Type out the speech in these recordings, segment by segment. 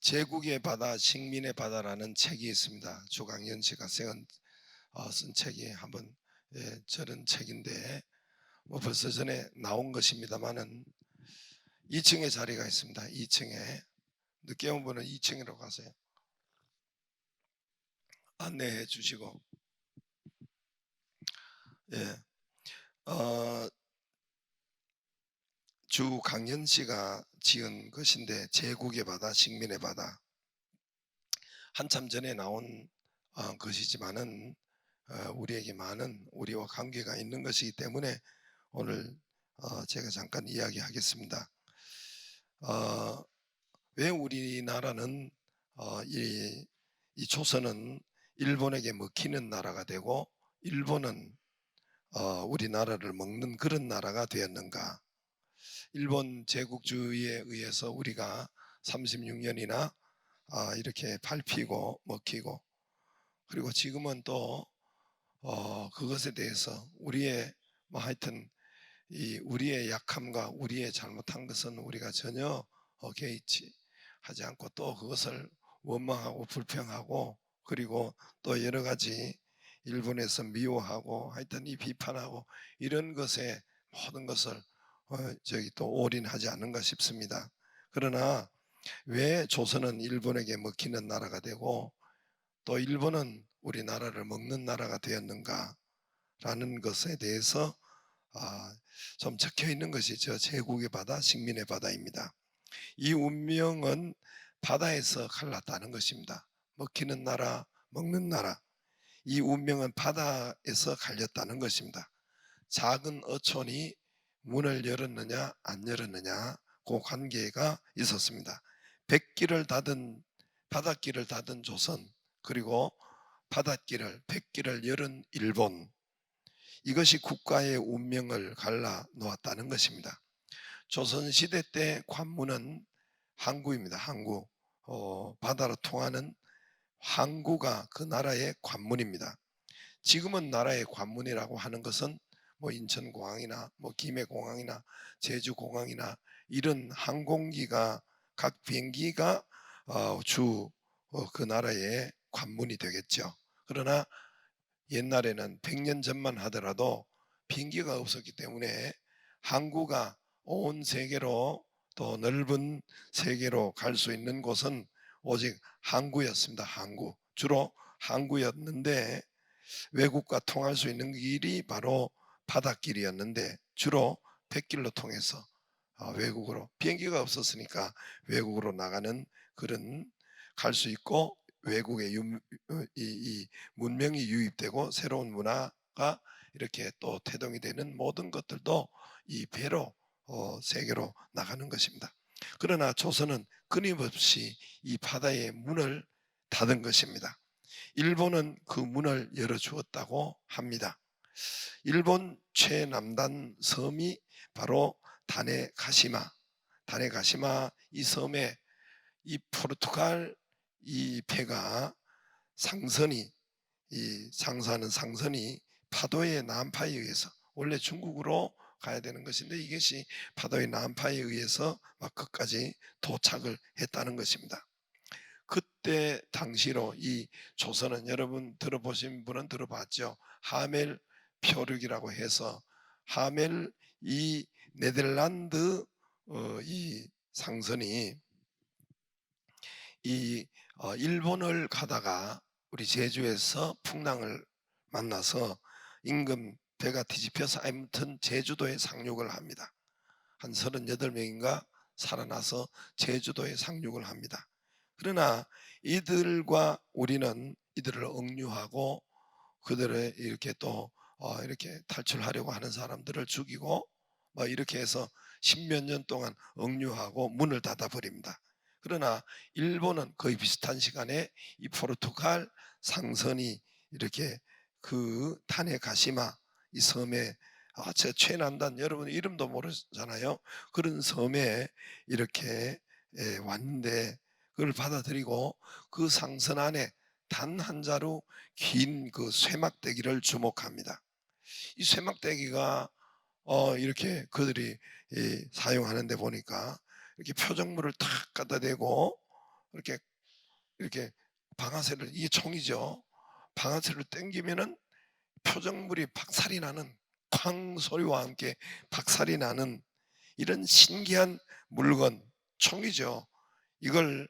제국의 바다, 식민의 바다라는 책이 있습니다. 조강현 씨가 쓴 책이 한번 저런 책인데 뭐 벌써 전에 나온 것입니다만은 2층에 자리가 있습니다. 2층에 늦게 온 분은 2층으로 가세요. 안내해 주시고 예, 어, 주강현 씨가 지은 것인데 제국의 바다, 식민의 바다 한참 전에 나온 것이지만은 우리에게 많은 우리와 관계가 있는 것이기 때문에 오늘 제가 잠깐 이야기하겠습니다. 어, 왜 우리나라는 이 조선은 일본에게 먹히는 나라가 되고 일본은 우리나라를 먹는 그런 나라가 되었는가? 일본 제국주의에 의해서 우리가 36년이나 이렇게 밟히고 먹히고 그리고 지금은 또 그것에 대해서 우리의 뭐 하여튼 이 우리의 약함과 우리의 잘못한 것은 우리가 전혀 개의치 하지 않고 또 그것을 원망하고 불평하고 그리고 또 여러 가지 일본에서 미워하고 하여튼 이 비판하고 이런 것에 모든 것을 저기 또 올인하지 않는가 싶습니다. 그러나 왜 조선은 일본에게 먹히는 나라가 되고 또 일본은 우리나라를 먹는 나라가 되었는가라는 것에 대해서 좀 적혀 있는 것이 저 제국의 바다, 식민의 바다입니다. 이 운명은 바다에서 갈랐다는 것입니다. 먹히는 나라, 먹는 나라. 이 운명은 바다에서 갈렸다는 것입니다. 작은 어촌이 문을 열었느냐 안 열었느냐 그 관계가 있었습니다. 백기를 닫은 바닷길을 닫은 조선 그리고 바닷길을 백기를 열은 일본 이것이 국가의 운명을 갈라 놓았다는 것입니다. 조선시대 때 관문은 항구입니다. 항구 바다로 통하는 항구가 그 나라의 관문입니다. 지금은 나라의 관문이라고 하는 것은 뭐 인천공항이나 뭐 김해공항이나 제주공항이나 이런 항공기가 각 비행기가 주 그 나라의 관문이 되겠죠. 그러나 옛날에는 100년 전만 하더라도 비행기가 없었기 때문에 항구가 온 세계로 또 넓은 세계로 갈 수 있는 곳은 오직 항구였습니다. 항구. 주로 항구였는데 외국과 통할 수 있는 길이 바로 바닷길이었는데 주로 백길로 통해서 외국으로 비행기가 없었으니까 외국으로 나가는 그런 갈 수 있고 외국의 이 문명이 유입되고 새로운 문화가 이렇게 또 태동이 되는 모든 것들도 이 배로 세계로 나가는 것입니다. 그러나 조선은 끊임없이 이 바다의 문을 닫은 것입니다. 일본은 그 문을 열어주었다고 합니다. 일본 최남단 섬이 바로 다네가시마, 다네가시마 이 섬에 이 포르투갈 이 배가 상선이 이 상사하는 상선이 파도의 난파에 의해서 원래 중국으로 가야 되는 것인데 이것이 파도의 난파에 의해서 막 끝까지 도착을 했다는 것입니다. 그때 당시로 이 조선은 여러분 들어보신 분은 들어봤죠. 하멜 표류기라고 해서 하멜 이 네덜란드 이 상선이 이 일본을 가다가 우리 제주에서 풍랑을 만나서 임금 배가 뒤집혀서 아무튼 제주도에 상륙을 합니다. 한 38명인가 살아나서 제주도에 상륙을 합니다. 그러나 이들과 우리는 이들을 억류하고 그들을 이렇게 또 이렇게 탈출하려고 하는 사람들을 죽이고 뭐 이렇게 해서 십몇 년 동안 억류하고 문을 닫아 버립니다. 그러나 일본은 거의 비슷한 시간에 이 포르투갈 상선이 이렇게 그 타네가시마 이 섬에 제 최난단 여러분 이름도 모르잖아요. 그런 섬에 이렇게 왔는데 그걸 받아들이고 그 상선 안에 단 한 자루 긴 그 쇠막대기를 주목합니다. 이 쇠막대기가 이렇게 그들이 사용하는데 보니까 이렇게 표적물을 탁 갖다 대고 이렇게 이렇게 방아쇠를, 이게 총이죠. 방아쇠를 당기면은 표정물이 박살이 나는, 쾅 소리와 함께 박살이 나는 이런 신기한 물건, 총이죠. 이걸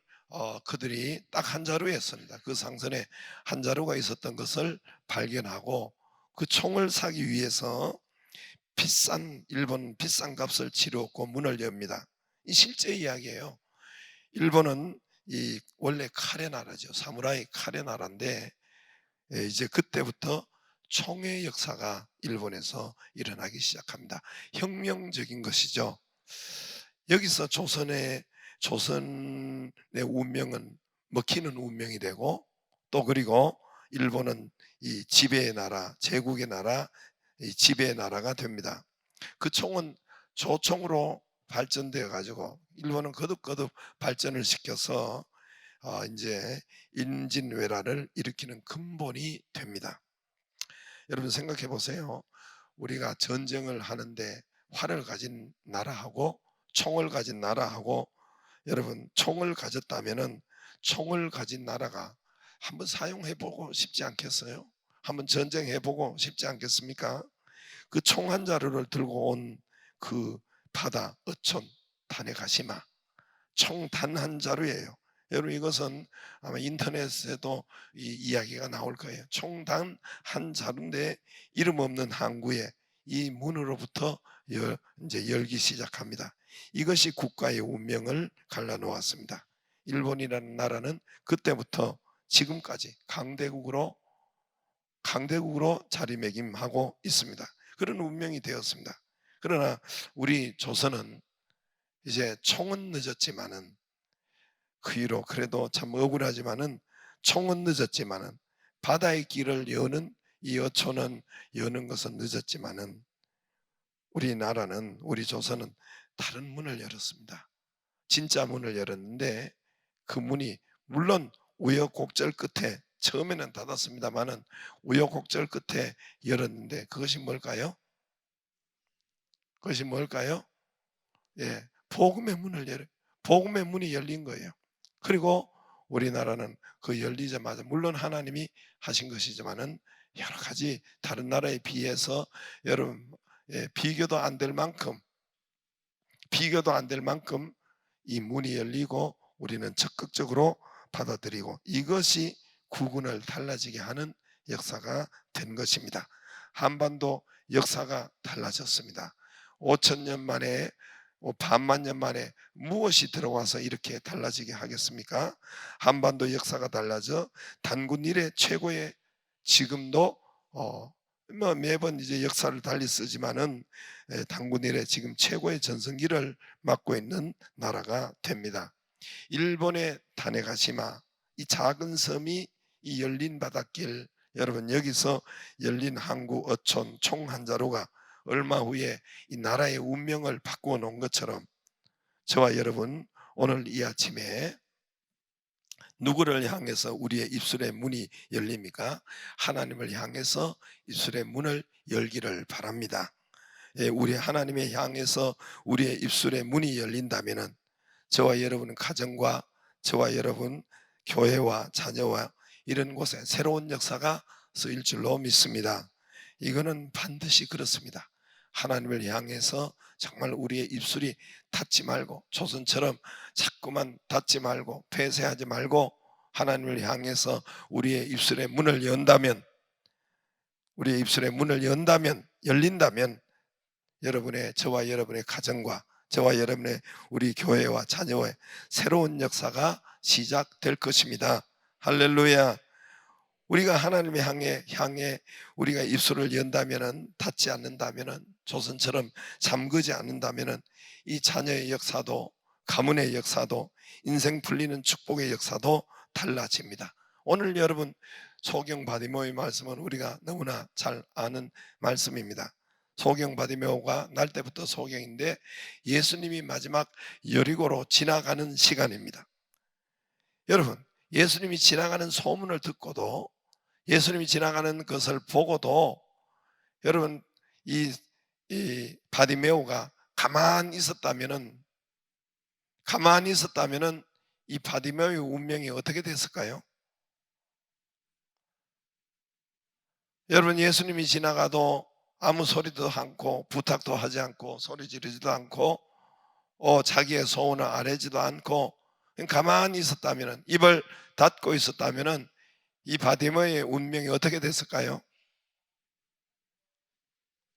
그들이 딱 한 자루였습니다. 그 상선에 한 자루가 있었던 것을 발견하고 그 총을 사기 위해서 일본 비싼 값을 치르고 문을 엽니다. 이 실제 이야기예요. 일본은 이 원래 칼의 나라죠. 사무라이 칼의 나라인데 이제 그때부터 총의 역사가 일본에서 일어나기 시작합니다. 혁명적인 것이죠. 여기서 조선의 운명은 먹히는 운명이 되고, 또 그리고 일본은 이 지배의 나라, 제국의 나라, 이 지배의 나라가 됩니다. 그 총은 조총으로 발전되어 가지고 일본은 거듭거듭 발전을 시켜서 이제 인진왜란을 일으키는 근본이 됩니다. 여러분 생각해 보세요. 우리가 전쟁을 하는데 활을 가진 나라하고 총을 가진 나라하고, 여러분 총을 가졌다면은 총을 가진 나라가 한번 사용해 보고 싶지 않겠어요? 한번 전쟁해 보고 싶지 않겠습니까? 그 총 한 자루를 들고 온 그 바다 어촌 다네가시마, 총 단 한 자루예요. 여러분 이것은 아마 인터넷에도 이 이야기가 나올 거예요. 총 단 한 자루인데 이름 없는 항구에 이 문으로부터 이제 열기 시작합니다. 이것이 국가의 운명을 갈라놓았습니다. 일본이라는 나라는 그때부터 지금까지 강대국으로 자리매김하고 있습니다. 그런 운명이 되었습니다. 그러나 우리 조선은 이제 총은 늦었지만은, 그 이후로 그래도 참 억울하지만은, 총은 늦었지만은 바다의 길을 여는 이 어촌은 여는 것은 늦었지만은, 우리나라는, 우리 조선은 다른 문을 열었습니다. 진짜 문을 열었는데 그 문이 물론 우여곡절 끝에, 처음에는 닫았습니다만은 우여곡절 끝에 열었는데, 그것이 뭘까요? 그것이 뭘까요? 예, 복음의 문을 복음의 문이 열린 거예요. 그리고 우리나라는 그 열리자마자, 물론 하나님이 하신 것이지만은 여러 가지 다른 나라에 비해서 여러분 비교도 안 될 만큼 이 문이 열리고 우리는 적극적으로 받아들이고, 이것이 국운을 달라지게 하는 역사가 된 것입니다. 한반도 역사가 달라졌습니다. 5,000년 만에, 반만 년 만에 무엇이 들어와서 이렇게 달라지게 하겠습니까? 한반도 역사가 달라져 단군 이래 최고의, 지금도 뭐 매번 이제 역사를 달리 쓰지만은 단군 이래 지금 최고의 전성기를 맞고 있는 나라가 됩니다. 일본의 다네가시마, 이 작은 섬이 이 열린 바닷길, 여러분 여기서 열린 항구 어촌 총 한 자루가 얼마 후에 이 나라의 운명을 바꾸어 놓은 것처럼, 저와 여러분 오늘 이 아침에 누구를 향해서 우리의 입술의 문이 열립니까? 하나님을 향해서 입술의 문을 열기를 바랍니다. 우리 하나님을 향해서 우리의 입술의 문이 열린다면은 저와 여러분 가정과 저와 여러분 교회와 자녀와 이런 곳에 새로운 역사가 쓰일 줄로 믿습니다. 이거는 반드시 그렇습니다. 하나님을 향해서 정말 우리의 입술이 닫지 말고, 조선처럼 자꾸만 닫지 말고 폐쇄하지 말고 하나님을 향해서 우리의 입술의 문을 열린다면 저와 여러분의 가정과 저와 여러분의 우리 교회와 자녀의 새로운 역사가 시작될 것입니다. 할렐루야. 우리가 하나님을 향해 우리가 입술을 연다면은, 닫지 않는다면은, 조선처럼 잠그지 않는다면은 이 자녀의 역사도, 가문의 역사도, 인생 풀리는 축복의 역사도 달라집니다. 오늘 여러분 소경 바디메오의 말씀은 우리가 너무나 잘 아는 말씀입니다. 소경 바디메오가 날 때부터 소경인데 예수님이 마지막 여리고로 지나가는 시간입니다. 여러분 예수님이 지나가는 소문을 듣고도, 예수님이 지나가는 것을 보고도, 여러분 이 바디메오가 가만히 있었다면은 이 바디메오의 운명이 어떻게 됐을까요? 여러분, 예수님이 지나가도 아무 소리도 않고 부탁도 하지 않고 소리 지르지도 않고 자기의 소원을 아뢰지도 않고 가만히 있었다면, 입을 닫고 있었다면 이 바디메오의 운명이 어떻게 됐을까요?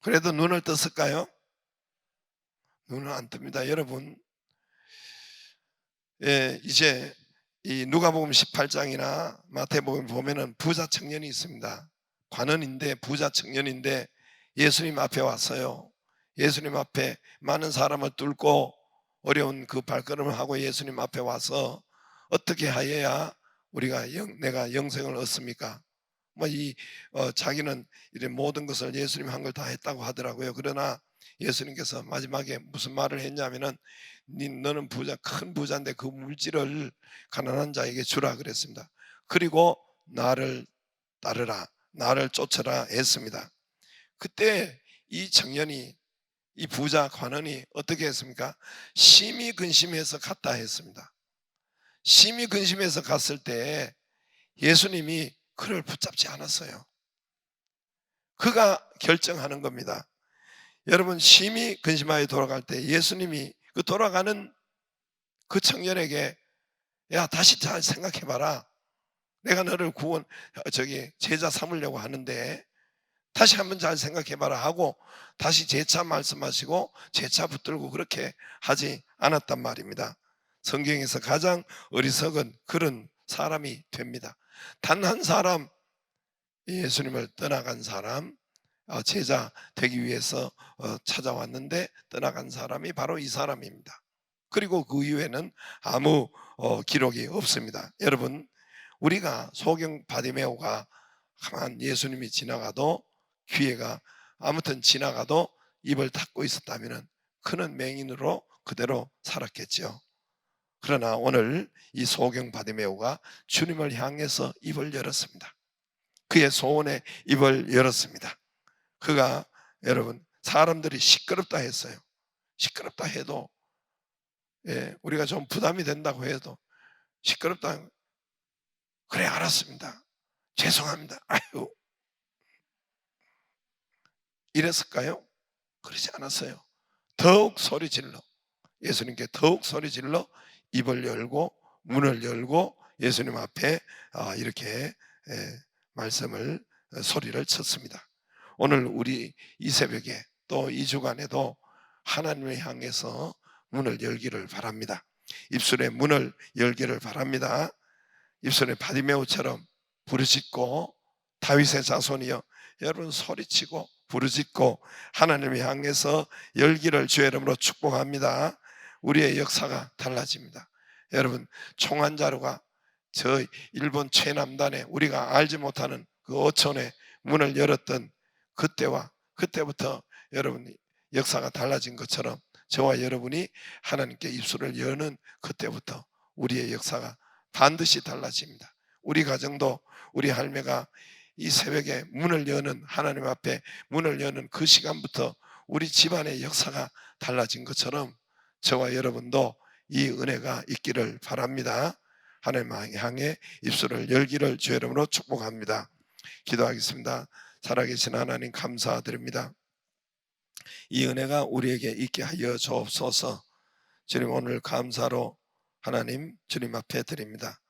그래도 눈을 떴을까요? 눈을 안 뜹니다. 여러분, 이제 이 누가복음 18장이나 마태복음 보면은 부자 청년이 있습니다. 관원인데 부자 청년인데 예수님 앞에 왔어요. 예수님 앞에 많은 사람을 뚫고 어려운 그 발걸음을 하고 예수님 앞에 와서 어떻게 하여야 내가 영생을 얻습니까? 자기는 이런 모든 것을 예수님 한 걸 다 했다고 하더라고요. 그러나 예수님께서 마지막에 무슨 말을 했냐면은 너는 큰 부자인데 그 물질을 가난한 자에게 주라 그랬습니다. 그리고 나를 따르라, 나를 쫓으라 했습니다. 그때 이 청년이, 이 부자 관원이 어떻게 했습니까? 심히 근심해서 갔다 했습니다. 심히 근심해서 갔을 때 예수님이 그를 붙잡지 않았어요. 그가 결정하는 겁니다. 여러분, 심히 근심하여 돌아갈 때 예수님이 그 돌아가는 그 청년에게, 야, 다시 잘 생각해봐라. 내가 너를 제자 삼으려고 하는데 다시 한번 잘 생각해봐라 하고 다시 재차 말씀하시고 재차 붙들고 그렇게 하지 않았단 말입니다. 성경에서 가장 어리석은 그런 사람이 됩니다. 단 한 사람, 예수님을 떠나간 사람, 제자 되기 위해서 찾아왔는데 떠나간 사람이 바로 이 사람입니다. 그리고 그 이후에는 아무 기록이 없습니다. 여러분, 우리가 소경 바디메오가 가만 예수님이 지나가도, 기회가 아무튼 지나가도 입을 닫고 있었다면 그는 맹인으로 그대로 살았겠죠. 그러나 오늘 이 소경 바디메오가 주님을 향해서 입을 열었습니다. 그의 소원의 입을 열었습니다. 그가, 여러분, 사람들이 시끄럽다 했어요. 시끄럽다 해도, 우리가 좀 부담이 된다고 해도 시끄럽다, 그래 알았습니다, 죄송합니다, 아유, 이랬을까요? 그러지 않았어요. 더욱 소리 질러, 예수님께 더욱 소리 질러 입을 열고 문을 열고 예수님 앞에 이렇게 말씀을, 소리를 쳤습니다. 오늘 우리 이 새벽에 또 이 주간에도 하나님을 향해서 문을 열기를 바랍니다. 입술에 문을 열기를 바랍니다. 입술에 바디메오처럼 부르짖고, 다윗의 자손이여 여러분 소리치고 부르짖고 하나님을 향해서 열기를 주의 이름으로 축복합니다. 우리의 역사가 달라집니다. 여러분, 총한자루가 저 일본 최남단에 우리가 알지 못하는 그 어촌에 문을 열었던 그때부터 여러분 역사가 달라진 것처럼 저와 여러분이 하나님께 입술을 여는 그때부터 우리의 역사가 반드시 달라집니다. 우리 가정도 우리 할매가 이 새벽에 문을 여는, 하나님 앞에 문을 여는 그 시간부터 우리 집안의 역사가 달라진 것처럼 저와 여러분도 이 은혜가 있기를 바랍니다. 하나님 향해 입술을 열기를 주의 이름으로 축복합니다. 기도하겠습니다. 살아계신 하나님 감사드립니다. 이 은혜가 우리에게 있게 하여 주옵소서. 주님, 오늘 감사로 하나님 주님 앞에 드립니다.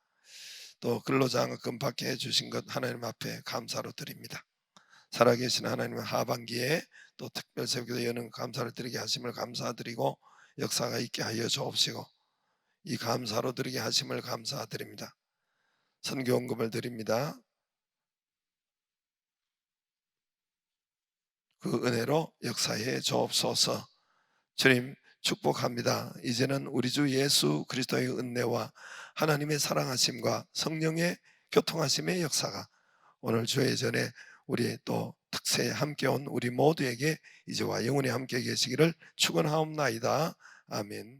또 근로장학금 받게 해주신 것 하나님 앞에 감사로 드립니다. 살아계신 하나님, 하반기에 또 특별새기도 여는 감사를 드리게 하심을 감사드리고 역사가 있게 하여 주옵시고 이 감사로 드리게 하심을 감사드립니다. 선교원금을 드립니다. 그 은혜로 역사해 주옵소서. 주님 축복합니다. 이제는 우리 주 예수 그리스도의 은혜와 하나님의 사랑하심과 성령의 교통하심의 역사가 오늘 주의 전에 우리 또 특세에 함께 온 우리 모두에게 이제와 영원히 함께 계시기를 축원하옵나이다. 아멘.